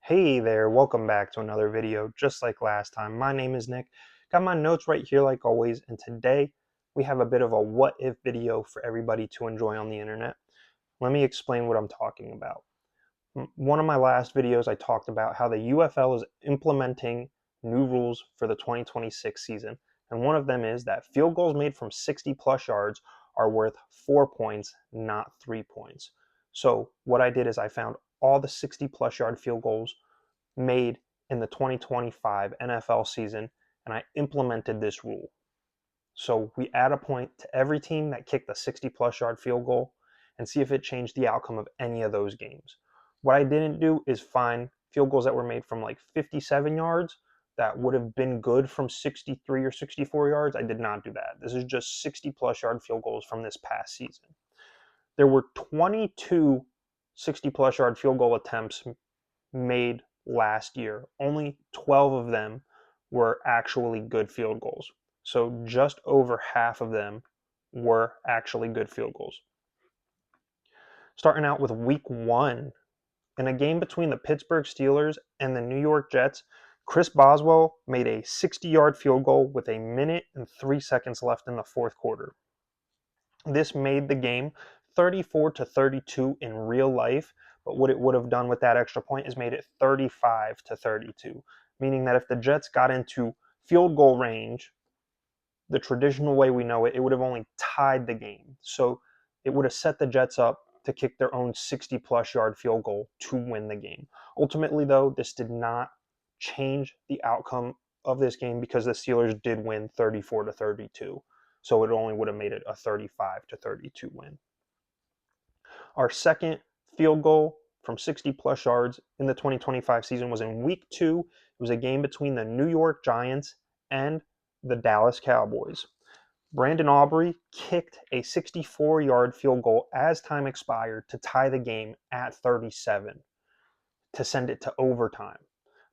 Hey there, welcome back to another video just like last time. My name is Nick. Got my notes right here like always, and today we have a bit of a what if video for everybody to enjoy on the internet. Let me explain what I'm talking about. One of my last videos I talked about how the UFL is implementing new rules for the 2026 season, and one of them is that field goals made from 60 plus yards are worth 4 points, not 3 points. So what I did is I found all the 60 plus yard field goals made in the 2025 NFL season, and I implemented this rule. So we add a point to every team that kicked a 60 plus yard field goal and see if it changed the outcome of any of those games. What I didn't do is find field goals that were made from like 57 yards that would have been good from 63 or 64 yards. I did not do that. This is just 60 plus yard field goals from this past season. There were 22 60 plus yard field goal attempts made last year. Only 12 of them were actually good field goals. So just over half of them were actually good field goals. Starting out with week 1, in a game between the Pittsburgh Steelers and the New York Jets, Chris Boswell made a 60-yard field goal with a minute and 3 seconds left in the fourth quarter. This made the game 34-32 in real life, but what it would have done with that extra point is made it 35-32, meaning that if the Jets got into field goal range, the traditional way we know it, it would have only tied the game. So it would have set the Jets up to kick their own 60 plus yard field goal to win the game. Ultimately, though, this did not change the outcome of this game because the Steelers did win 34-32. So it only would have made it a 35-32 win. Our second field goal from 60 plus yards in the 2025 season was in week 2. It was a game between the New York Giants and the Dallas Cowboys. Brandon Aubrey kicked a 64-yard field goal as time expired to tie the game at 37 to send it to overtime.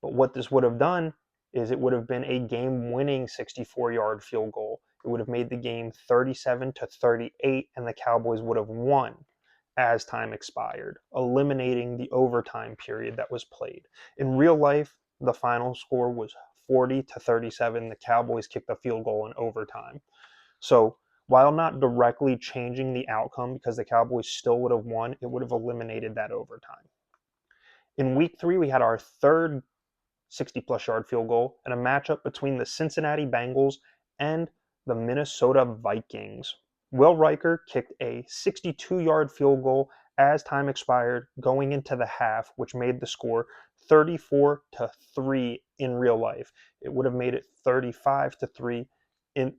But what this would have done is it would have been a game-winning 64-yard field goal. It would have made the game 37-38, and the Cowboys would have won as time expired, eliminating the overtime period that was played. In real life, the final score was 40-37. The Cowboys kicked a field goal in overtime. So while not directly changing the outcome because the Cowboys still would have won, it would have eliminated that overtime. In week 3, we had our third 60 plus yard field goal in a matchup between the Cincinnati Bengals and the Minnesota Vikings. Will Riker kicked a 62-yard field goal as time expired going into the half, which made the score 34-3 in real life. It would have made it 35-3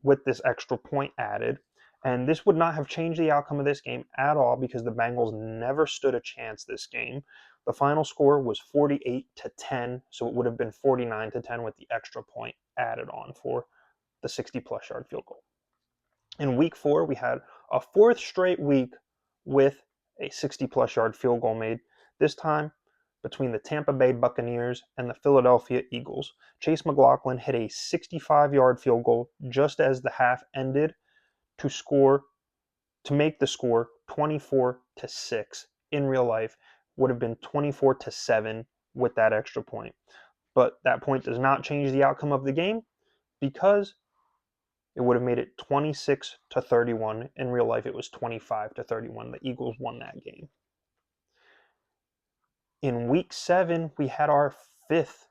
with this extra point added. And this would not have changed the outcome of this game at all because the Bengals never stood a chance this game. The final score was 48-10, so it would have been 49-10 with the extra point added on for the 60 plus yard field goal. In week 4, we had a fourth straight week with a 60 plus yard field goal made, this time between the Tampa Bay Buccaneers and the Philadelphia Eagles. Chase McLaughlin hit a 65-yard field goal just as the half ended to make the score 24-6. In real life would have been 24-7 with that extra point. But that point does not change the outcome of the game because it would have made it 26-31. In real life, it was 25-31. The Eagles won that game. In week 7, we had our fifth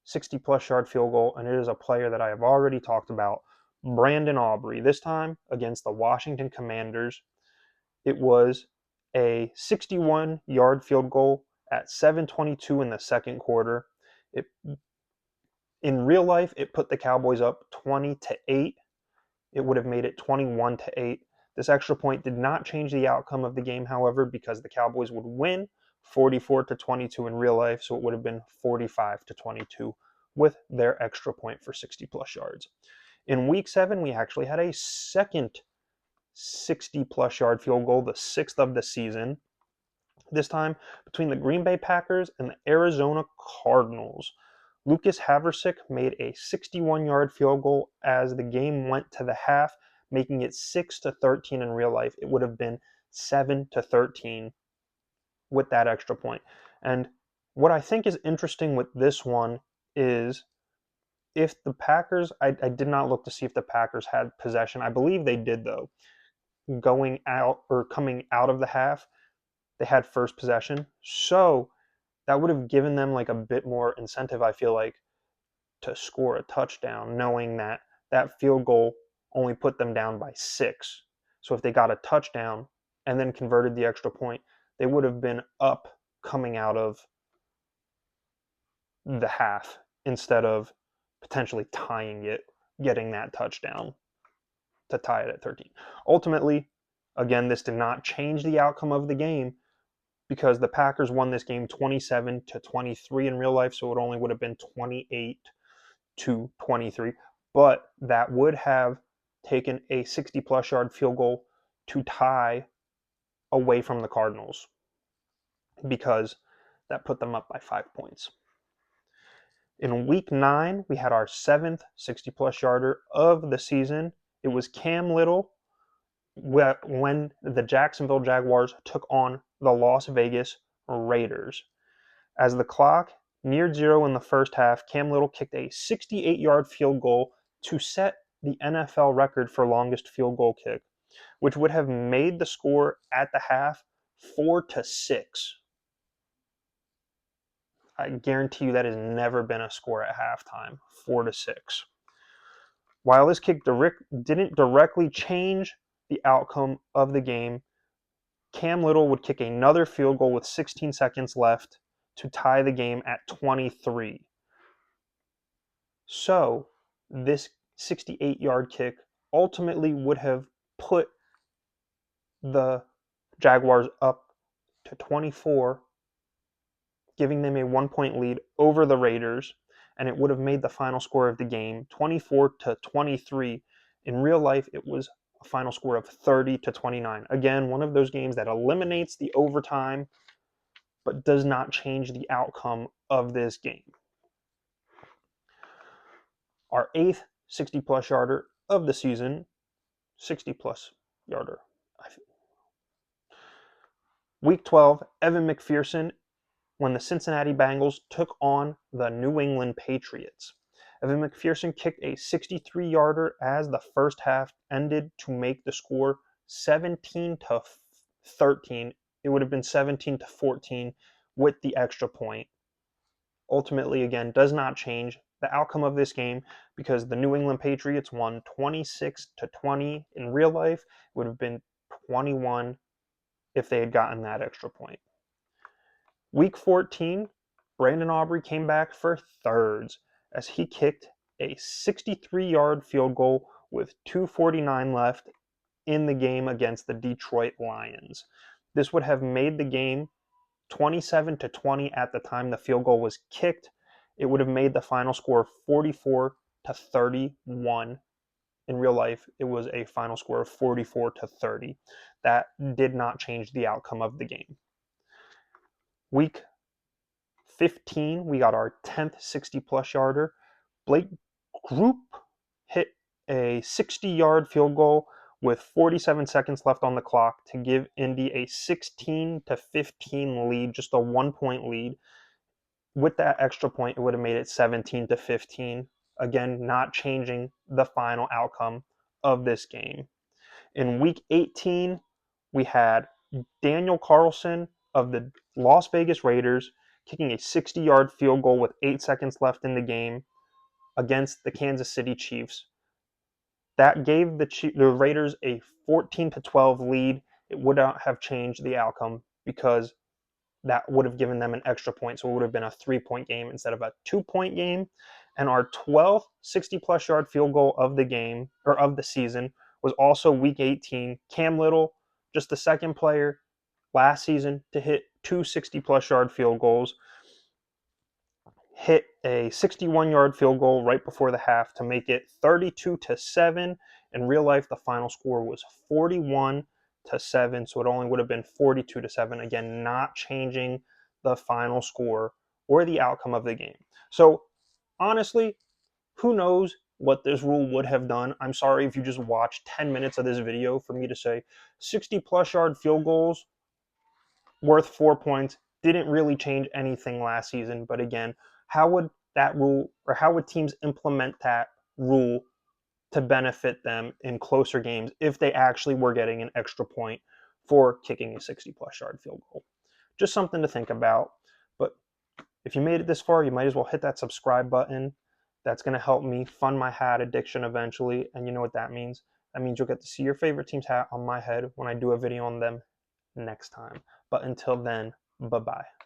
60 plus yard field goal, and it is a player that I have already talked about, Brandon Aubrey. This time against the Washington Commanders, it was a 61-yard field goal at 7:22 in the second quarter. In real life, it put the Cowboys up 20-8. It would have made it 21-8. This extra point did not change the outcome of the game, however, because the Cowboys would win 44-22 in real life, so it would have been 45-22 with their extra point for 60 plus yards. In week 7, we actually had a second 60 plus yard field goal, the 6th of the season, this time between the Green Bay Packers and the Arizona Cardinals. Lucas Haversick made a 61-yard field goal as the game went to the half, making it 6-13 in real life. It would have been 7-13 with that extra point. And What I think is interesting with this one is if the Packers, I did not look to see if the Packers had possession. I believe they did, though. Going out or coming out of the half, they had first possession. So that would have given them like a bit more incentive, I feel like, to score a touchdown, knowing that that field goal only put them down by 6. So if they got a touchdown and then converted the extra point, they would have been up coming out of the half instead of potentially tying it, getting that touchdown to tie it at 13. Ultimately, again, this did not change the outcome of the game because the Packers won this game 27-23 in real life, so it only would have been 28-23. But that would have taken a 60-plus yard field goal to tie away from the Cardinals because that put them up by 5 points. In week 9, we had our 7th 60-plus yarder of the season. It was Cam Little when the Jacksonville Jaguars took on the Las Vegas Raiders. As the clock neared 0 in the first half, Cam Little kicked a 68-yard field goal to set the NFL record for longest field goal kick, which would have made the score at the half 4-6. I guarantee you that has never been a score at halftime, 4-6. While this kick didn't directly change the outcome of the game, Cam Little would kick another field goal with 16 seconds left to tie the game at 23. So this 68-yard kick ultimately would have put the Jaguars up to 24, giving them a 1-point lead over the Raiders, and it would have made the final score of the game 24-23. In real life, it was a final score of 30-29. Again, one of those games that eliminates the overtime but does not change the outcome of this game. Our 8th 60-plus yarder of the season, 60-plus yarder. Week 12, Evan McPherson when the Cincinnati Bengals took on the New England Patriots. Evan McPherson kicked a 63-yarder as the first half ended to make the score 17-13. It would have been 17-14 with the extra point. Ultimately, again, does not change the outcome of this game because the New England Patriots won 26-20. In real life, it would have been 21 if they had gotten that extra point. Week 14, Brandon Aubrey came back for thirds as he kicked a 63-yard field goal with 2:49 left in the game against the Detroit Lions. This would have made the game 27-20 at the time the field goal was kicked. It would have made the final score 44-31. In real life, it was a final score of 44-30. That did not change the outcome of the game. Week 15, we got our 10th 60-plus yarder. Blake Grupe hit a 60-yard field goal with 47 seconds left on the clock to give Indy a 16-15 lead, just a 1-point lead. With that extra point, it would have made it 17-15. Again, not changing the final outcome of this game. In week 18, we had Daniel Carlson of the Las Vegas Raiders kicking a 60-yard field goal with 8 seconds left in the game against the Kansas City Chiefs. That gave the Raiders a 14-12 lead. It would not have changed the outcome because that would have given them an extra point, so it would have been a 3-point game instead of a 2-point game. And our 12th 60-plus yard field goal of the game, or of the season, was also week 18. Cam Little, just the second player last season to hit 2 60-plus yard field goals, hit a 61-yard field goal right before the half to make it 32-7. In real life, the final score was 41-7, so it only would have been 42-7. Again, not changing the final score or the outcome of the game. So honestly, who knows what this rule would have done. I'm sorry if you just watched 10 minutes of this video for me to say 60-plus yard field goals worth 4 points didn't really change anything last season. But again, how would that rule, or how would teams implement that rule to benefit them in closer games if they actually were getting an extra point for kicking a 60-plus yard field goal? Just something to think about. But if you made it this far, you might as well hit that subscribe button. That's going to help me fund my hat addiction eventually. And you know what that means? That means you'll get to see your favorite team's hat on my head when I do a video on them next time. But until then, bye-bye.